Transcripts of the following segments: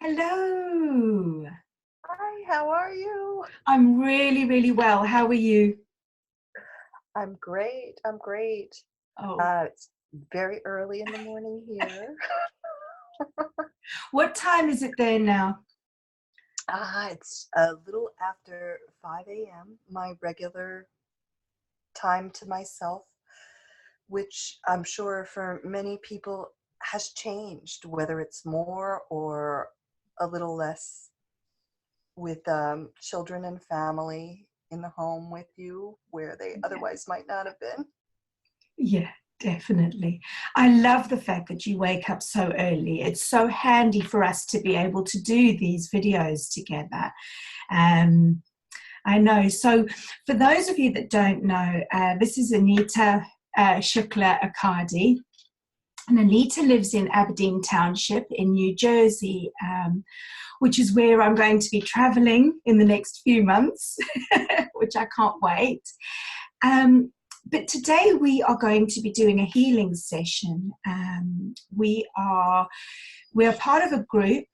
Hello. Hi, how are you? I'm really, really well. How are you? I'm great. I'm great. Oh, It's very early in the morning here. what time is it there now? It's a little after 5 a.m., my regular time to myself, which I'm sure for many people has changed, whether it's more or a little less with children and family in the home with you, where they Yeah, otherwise might not have been. yeah, definitely. I love the fact that you wake up so early. It's so handy for us to be able to do these videos together. Um, I know. So, for those of you that don't know, this is Anita Shukla Akadi. And Anita lives in Aberdeen Township in New Jersey, which is where I'm going to be traveling in the next few months, which I can't wait. But today we are going to be doing a healing session. We are part of a group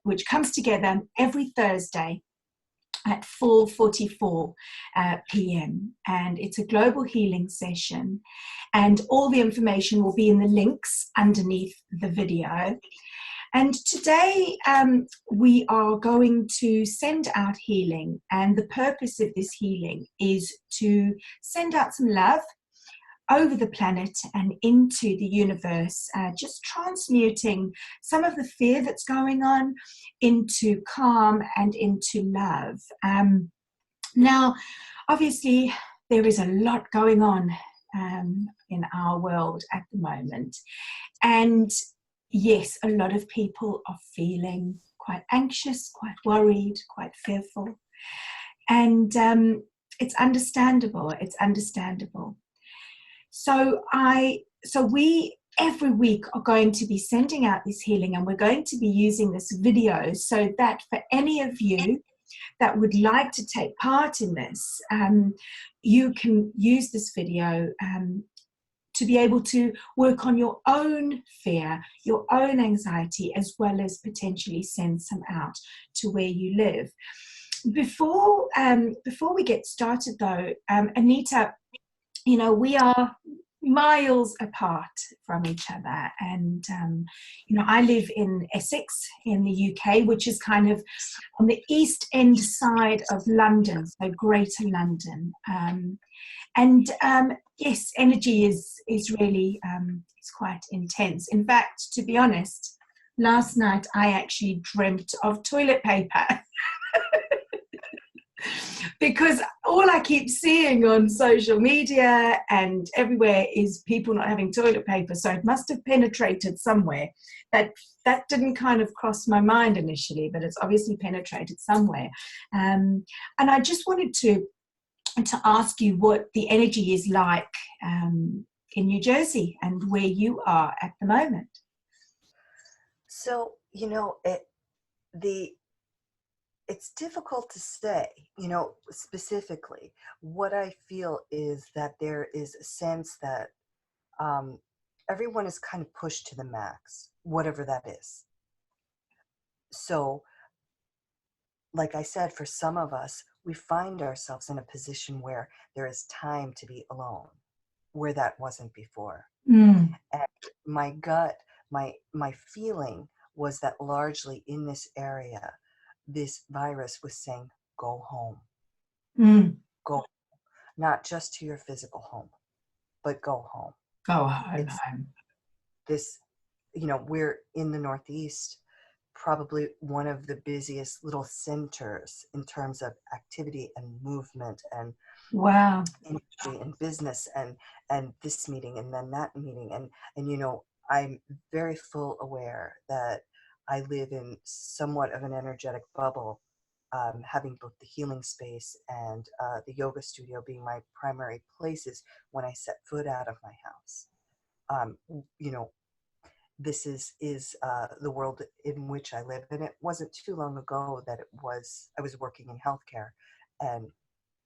which comes together every Thursday at 4:44 p.m. and it's a global healing session, and all the information will be in the links underneath the video. And today we are going to send out healing, and the purpose of this healing is to send out some love over the planet and into the universe, just transmuting some of the fear that's going on into calm and into love. Now, obviously, there is a lot going on in our world at the moment. And yes, a lot of people are feeling quite anxious, quite worried, quite fearful. And it's understandable. It's understandable. So we every week are going to be sending out this healing, and we're going to be using this video so that for any of you that would like to take part in this, you can use this video to be able to work on your own fear, your own anxiety, as well as potentially send some out to where you live. Before we get started though, Anita, we are miles apart from each other, and I live in Essex in the UK, which is kind of on the east end side of London, so Greater London. Yes, energy is really it's quite intense. In fact, to be honest, last night I actually dreamt of toilet paper. Because all I keep seeing on social media and everywhere is people not having toilet paper. So it must have penetrated somewhere. That didn't kind of cross my mind initially, but it's obviously penetrated somewhere. And I just wanted to ask you what the energy is like in New Jersey and where you are at the moment. So, it's difficult to say, specifically. What I feel is that there is a sense that um, everyone is kind of pushed to the max, whatever that is. So, like I said, for some of us, we find ourselves in a position where there is time to be alone, where that wasn't before. Mm, And my gut, my feeling was that largely in this area, this virus was saying, go home, mm. go, not just to your physical home, but go home. Go home, It's home. this, we're in the Northeast, probably one of the busiest little centers in terms of activity and movement and Wow. industry and business and this meeting and then that meeting. And I'm very full aware that I live in somewhat of an energetic bubble, having both the healing space and the yoga studio being my primary places when I set foot out of my house. Um, you know, this is the world in which I live, and it wasn't too long ago that I was working in healthcare and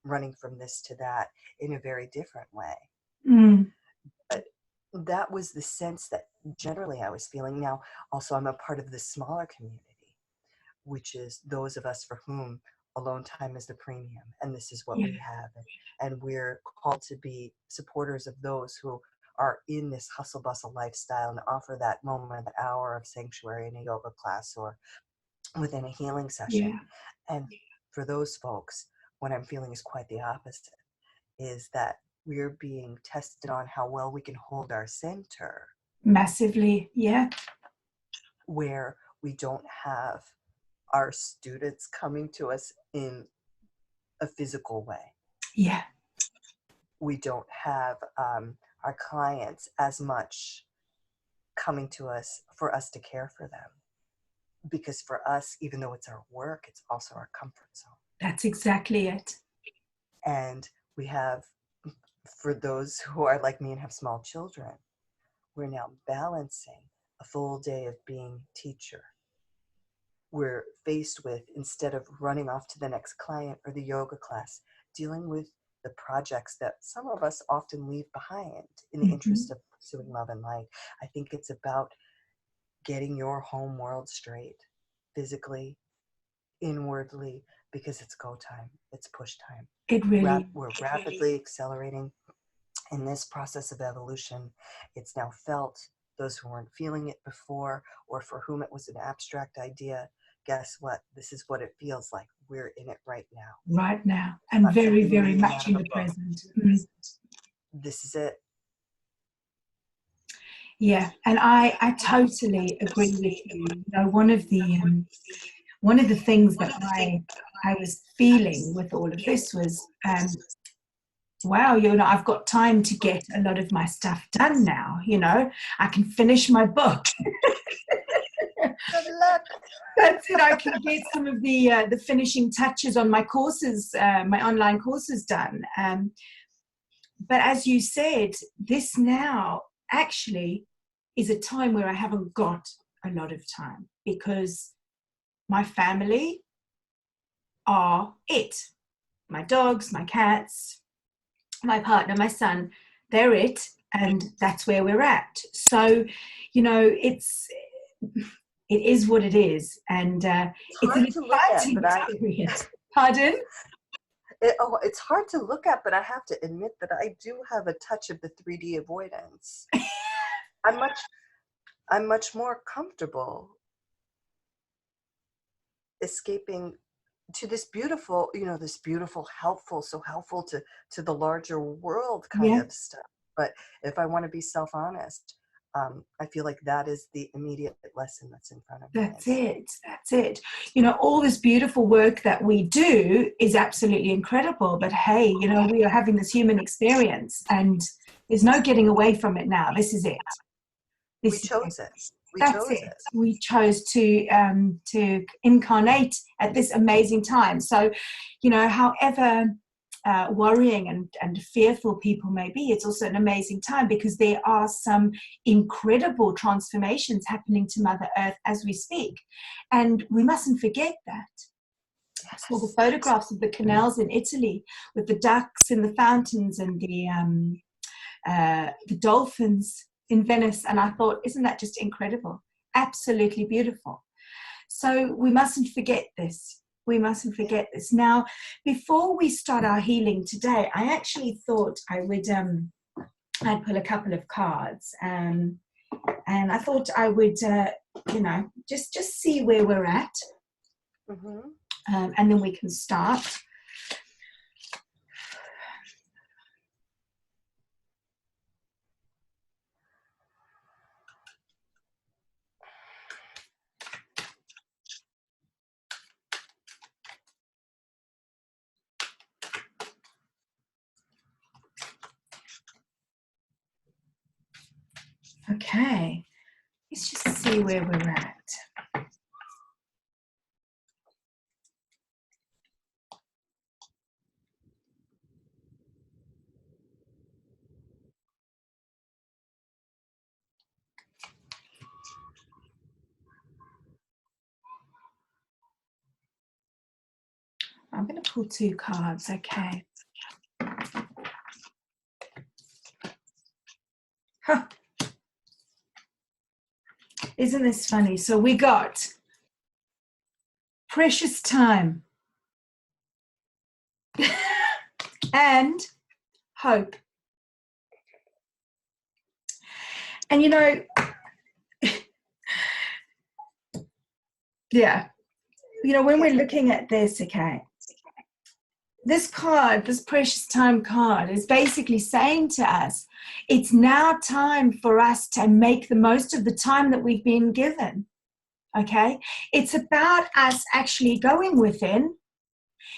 running from this to that in a very different way. Mm. But that was the sense that generally I was feeling. Now, also, I'm a part of this smaller community, which is those of us for whom alone time is the premium, and this is what Yeah. we have. And we're called to be supporters of those who are in this hustle bustle lifestyle and offer that moment, the hour of sanctuary in a yoga class or within a healing session. Yeah. And for those folks, what I'm feeling is quite the opposite, is that we're being tested on how well we can hold our center, Massively. Yeah. where we don't have our students coming to us in a physical way. Yeah. We don't have our clients as much coming to us for us to care for them. Because for us, even though it's our work, it's also our comfort zone. That's exactly it. And we have, for those who are like me and have small children, we're now balancing a full day of being teacher. We're faced with, instead of running off to the next client or the yoga class, dealing with the projects that some of us often leave behind in the interest of pursuing love and light. I think it's about getting your home world straight, physically, inwardly, because it's go time, it's push time. It really. We're rapidly accelerating in this process of evolution. It's now felt. Those who weren't feeling it before, or for whom it was an abstract idea, guess what? This is what it feels like. We're in it right now. Right now, It's and not very, something very reading much out of in a the book. present. This is it. Yeah, and I totally agree with you. You know, one of the things that I was feeling with all of this was, wow, you know, I've got time to get a lot of my stuff done now. You know, I can finish my book. Good luck. That's it. I can get some of the finishing touches on my courses, my online courses done. But as you said, this now actually is a time where I haven't got a lot of time because my family are it. My dogs, my cats, my partner, my son, they're it. And that's where we're at. So, you know, it is what it is. And it's an Hard to look at, exciting but period. Pardon? it's hard to look at, but I have to admit that I do have a touch of the 3D avoidance. I'm much more comfortable escaping to this beautiful, this beautiful, helpful, so helpful to the larger world kind Yeah. of stuff. But if I want to be self-honest, I feel like that is the immediate lesson that's in front of me. That's it. That's it. You know, all this beautiful work that we do is absolutely incredible. But hey, you know, we are having this human experience and there's no getting away from it now. This is it. We This is it. chose it. We That's chose it. it. We chose to incarnate at this amazing time. So, you know, however worrying and fearful people may be, it's also an amazing time because there are some incredible transformations happening to Mother Earth as we speak. And we mustn't forget that. I saw the photographs of the canals in Italy with the ducks in the fountains and the dolphins in Venice, and I thought, isn't that just incredible? Absolutely beautiful. So we mustn't forget this. We mustn't forget this. Now, before we start our healing today, I actually thought I would I'd pull a couple of cards, and I thought I would, just see where we're at, and then we can start. Okay, let's just see where we're at. I'm going to pull two cards, okay. Huh. Isn't this funny? So we got precious time and hope. And you know, yeah, you know, when we're looking at this, okay, this card, this precious time card, is basically saying to us, it's now time for us to make the most of the time that we've been given. Okay, it's about us actually going within,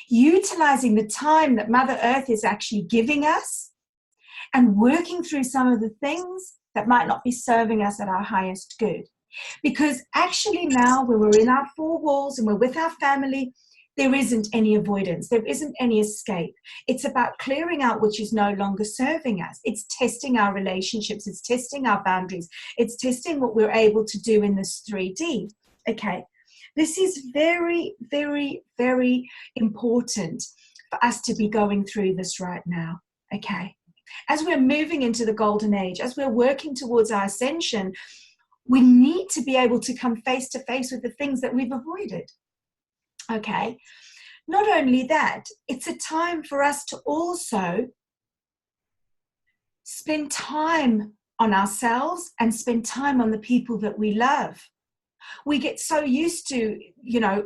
utilizing the time that Mother Earth is actually giving us, and working through some of the things that might not be serving us at our highest good. Because actually now when we're in our four walls and we're with our family, there isn't any avoidance. There isn't any escape. It's about clearing out which is no longer serving us. It's testing our relationships. It's testing our boundaries. It's testing what we're able to do in this 3D. Okay. This is very, very, very important for us to be going through this right now. Okay. As we're moving into the golden age, as we're working towards our ascension, we need to be able to come face to face with the things that we've avoided. Okay. Not only that, it's a time for us to also spend time on ourselves and spend time on the people that we love. We get so used to, you know,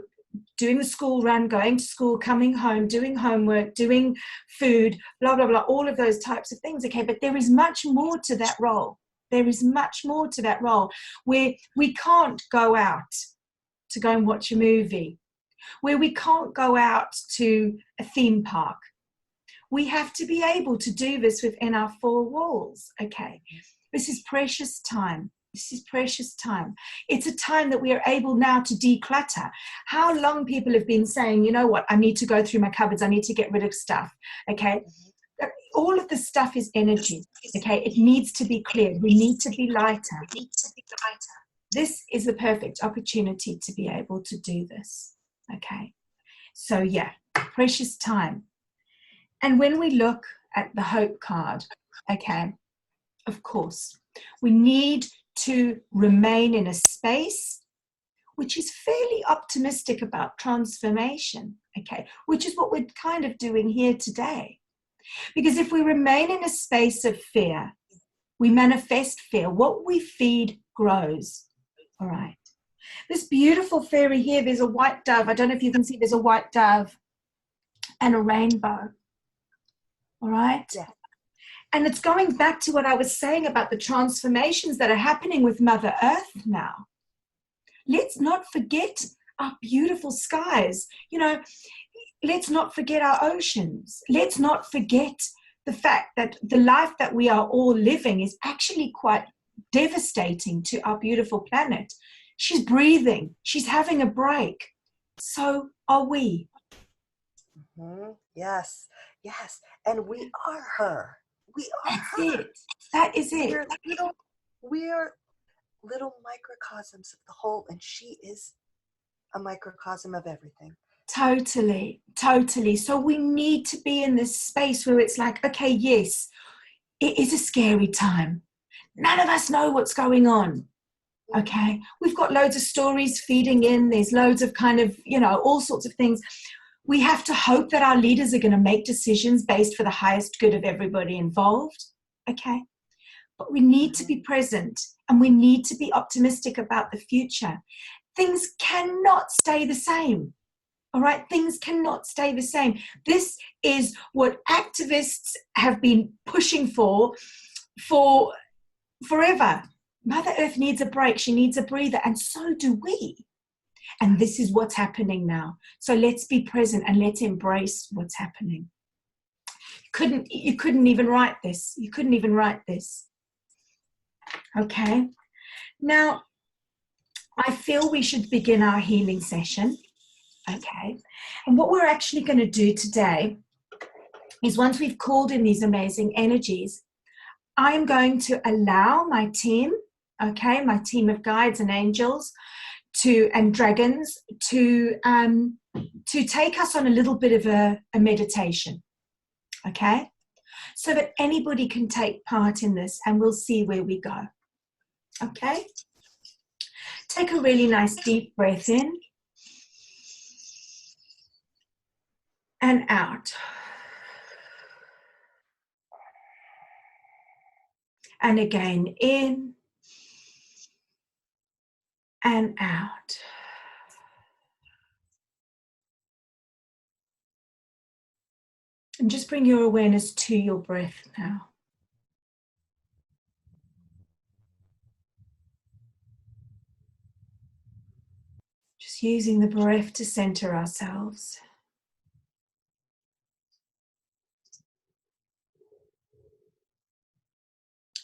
doing the school run, going to school, coming home, doing homework, doing food, blah, blah, blah, all of those types of things. Okay, but there is much more to that role. There is much more to that role where we can't go out to go and watch a movie, where we can't go out to a theme park. We have to be able to do this within our four walls. Okay, this is precious time. This is precious time. It's a time that we are able now to declutter. How long people have been saying, you know what, I need to go through my cupboards. I need to get rid of stuff. Okay. All of the stuff is energy. Okay. It needs to be cleared. We need to be lighter. This is the perfect opportunity to be able to do this. Okay. So yeah, precious time. And when we look at the hope card, okay, of course, we need to remain in a space which is fairly optimistic about transformation, okay, which is what we're kind of doing here today. Because if we remain in a space of fear, we manifest fear. What we feed grows, all right. This beautiful fairy here, there's a white dove. I don't know if you can see, there's a white dove and a rainbow, all right? Yeah. And it's going back to what I was saying about the transformations that are happening with Mother Earth now. Let's not forget our beautiful skies. You know, let's not forget our oceans. Let's not forget the fact that the life that we are all living is actually quite devastating to our beautiful planet. She's breathing. She's having a break. So are we. Mm-hmm. Yes, yes. And we are her. We are her. It. That is it. We're little microcosms of the whole, and she is a microcosm of everything. Totally, totally. So we need to be in this space where it's like, okay, yes, it is a scary time. None of us know what's going on. Okay, we've got loads of stories feeding in. There's loads of kind of, you know, all sorts of things. We have to hope that our leaders are going to make decisions based for the highest good of everybody involved. Okay, but we need to be present and we need to be optimistic about the future. Things cannot stay the same. All right, things cannot stay the same. This is what activists have been pushing for forever. Mother Earth needs a break. She needs a breather, and so do we. And this is what's happening now. So let's be present and let's embrace what's happening. You couldn't even write this. You couldn't even write this. Okay. Now, I feel we should begin our healing session. Okay. And what we're actually going to do today is, once we've called in these amazing energies, I'm going to allow my team, okay, my team of guides and angels and dragons to take us on a little bit of a meditation, okay, so that anybody can take part in this and we'll see where we go, okay? Take a really nice deep breath in and out. And again, in and out. And just bring your awareness to your breath now. Just using the breath to center ourselves.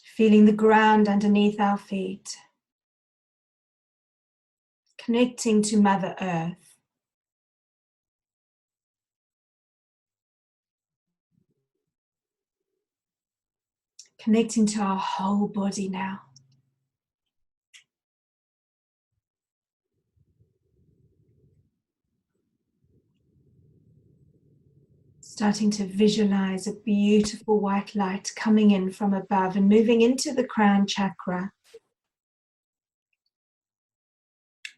Feeling the ground underneath our feet. Connecting to Mother Earth. Connecting to our whole body now. Starting to visualize a beautiful white light coming in from above and moving into the crown chakra.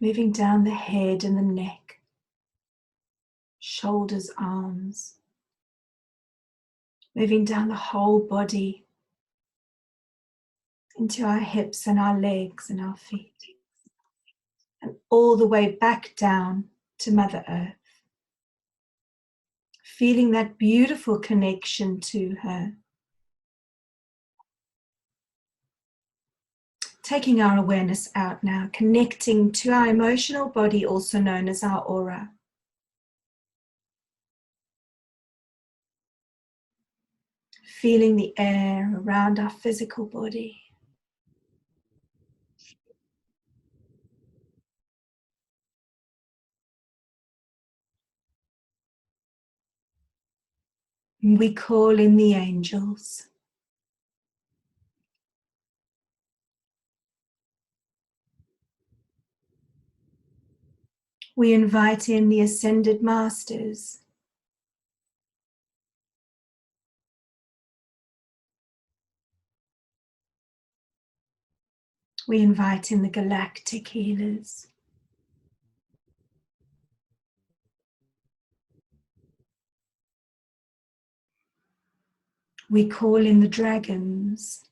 Moving down the head and the neck, shoulders, arms. Moving down the whole body into our hips and our legs and our feet. And all the way back down to Mother Earth. Feeling that beautiful connection to her. Taking our awareness out now, connecting to our emotional body, also known as our aura. Feeling the air around our physical body. We call in the angels. We invite in the ascended masters. We invite in the galactic healers. We call in the dragons.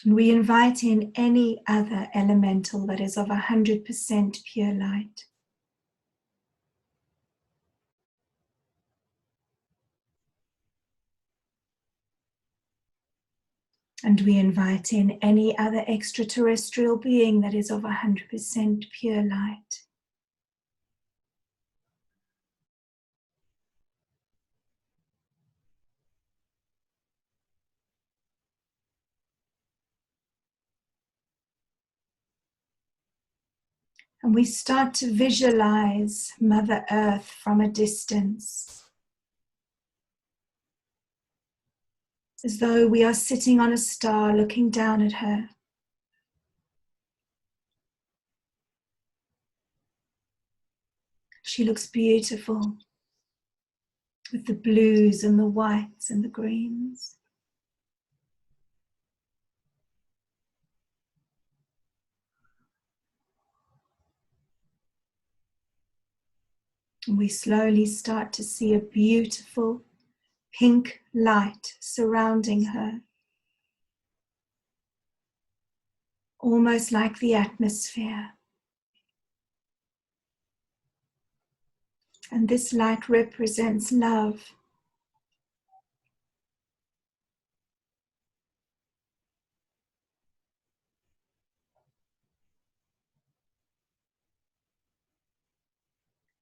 And we invite in any other elemental that is of 100% pure light. And we invite in any other extraterrestrial being that is of 100% pure light. And we start to visualize Mother Earth from a distance, as though we are sitting on a star looking down at her. She looks beautiful with the blues and the whites and the greens. And we slowly start to see a beautiful pink light surrounding her, almost like the atmosphere. And this light represents love.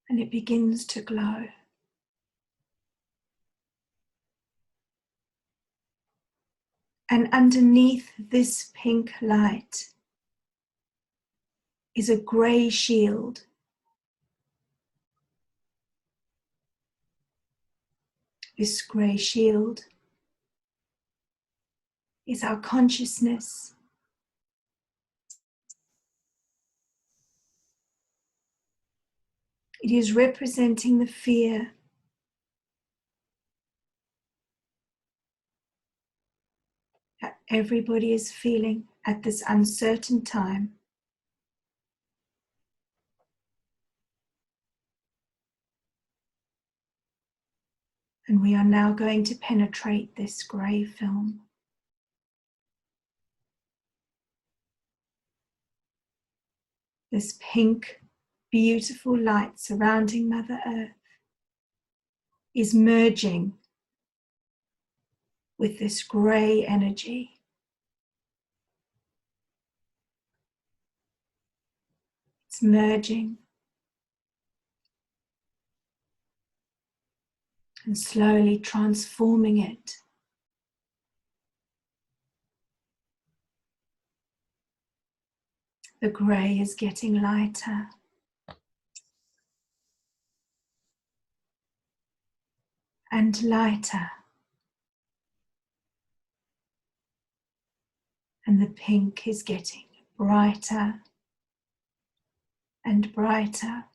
And it begins to glow. And underneath this pink light is a grey shield. This grey shield is our consciousness. It is representing the fear. everybody is feeling at this uncertain time. And we are now going to penetrate this grey film. This pink, beautiful light surrounding Mother Earth is merging with this grey energy. It's merging and slowly transforming it. The grey is getting lighter. And lighter. And the pink is getting brighter and brighter.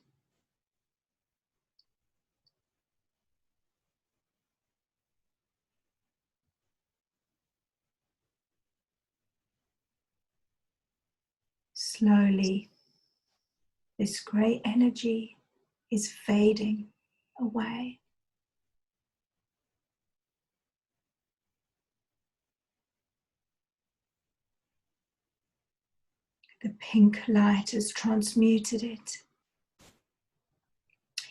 Slowly, this grey energy is fading away. The pink light has transmuted it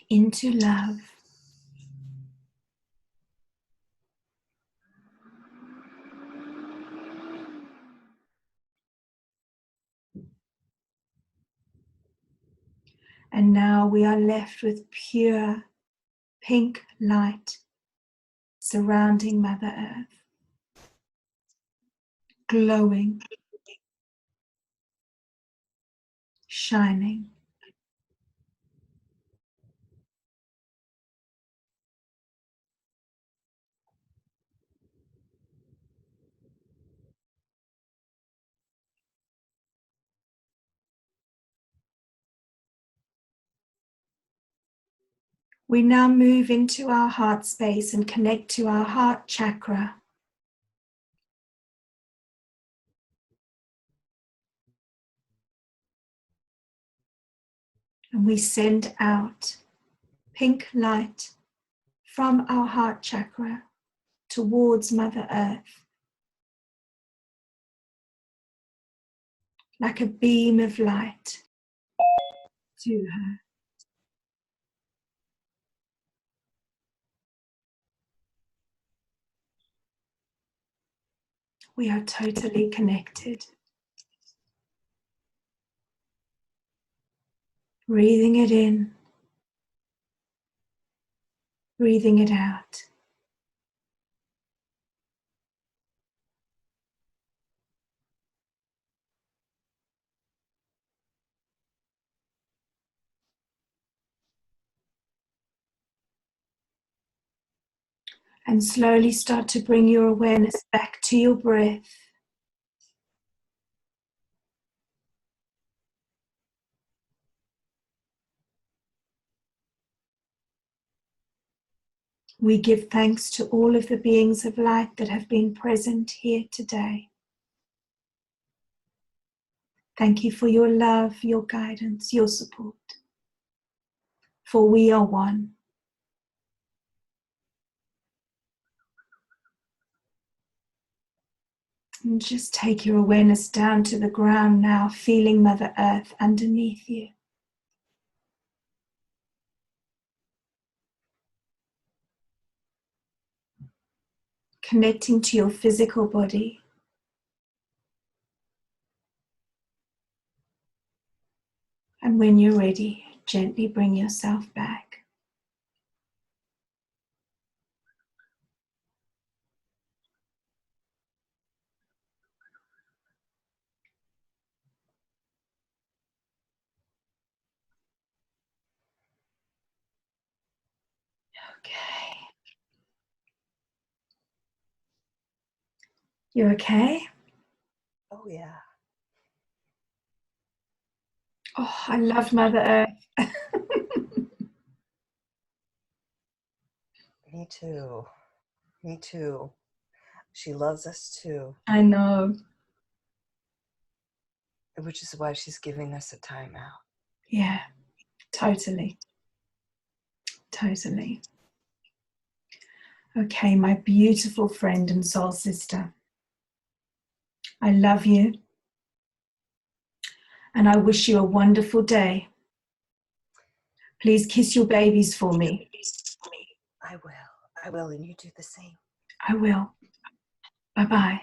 into love. And now we are left with pure pink light surrounding Mother Earth, glowing, shining. We now move into our heart space and connect to our heart chakra. And we send out pink light from our heart chakra towards Mother Earth, like a beam of light to her. We are totally connected. Breathing it in, breathing it out. And slowly start to bring your awareness back to your breath. We give thanks to all of the beings of light that have been present here today. Thank you for your love, your guidance, your support. For we are one. And just take your awareness down to the ground now, feeling Mother Earth underneath you. Connecting to your physical body. And when you're ready, gently bring yourself back. Okay. You okay? Oh, yeah. Oh, I love Mother Earth. Me too. Me too. She loves us too, I know. which is why she's giving us a timeout. Yeah, totally. Totally. Okay, my beautiful friend and soul sister. I love you. And I wish you a wonderful day. Please kiss your babies for me. I will. I will, and you do the same. I will. Bye-bye.